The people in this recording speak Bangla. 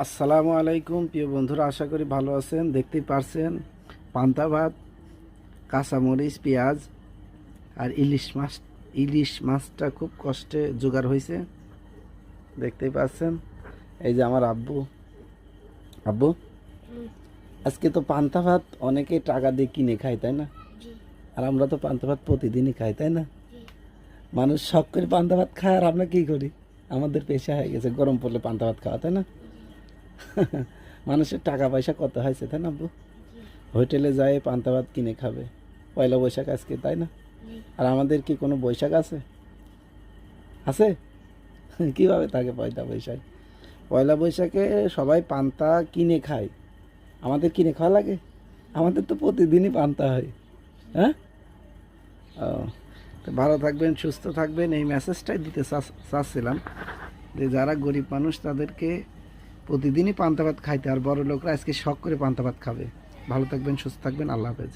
আসসালামু আলাইকুম প্রিয় বন্ধুরা, আশা করি ভালো আছেন। দেখতেই পারছেন পান্তা ভাত, কাঁচামরিচ, পেঁয়াজ আর ইলিশ মাছটা খুব কষ্টে জোগাড় হয়েছে। দেখতেই পাচ্ছেন, এই যে আমার আব্বু। আব্বু, আজকে তো পান্তা ভাত অনেকে টাকা দিয়ে কিনে খায়, তাই না? আর আমরা তো পান্তা ভাত প্রতিদিনই খাই, তাই না? মানুষ শখ করে পান্তা ভাত খায়, আর আমরা কী করি? আমাদের পেশা হয়ে গেছে গরম পড়লে পান্তা ভাত খাওয়া, তাই না? মানুষের টাকা পয়সা কত হয়েছে, তাই না আব্বু? হোটেলে যায় পান্তা ভাত কিনে খাবে। পয়লা বৈশাখ আজকে, তাই না? আর আমাদের কি কোনো বৈশাখ আছে? আছে? কীভাবে থাকে পয়লা বৈশাখ? পয়লা বৈশাখে সবাই পান্তা কিনে খায়, আমাদের কিনে খাওয়া লাগে? আমাদের তো প্রতিদিনই পান্তা হয়। হ্যাঁ, ও, তো ভালো থাকবেন, সুস্থ থাকবেন, এই মেসেজটাই দিতে চাচ্ছিলাম যে যারা গরিব মানুষ তাদেরকে প্রতিদিনই পান্তা ভাত খাইতে, আর বড় লোকরা আজকে শখ করে পান্তা ভাত খাবে। ভালো থাকবেন, সুস্থ থাকবেন, আল্লাহ হাফেজ।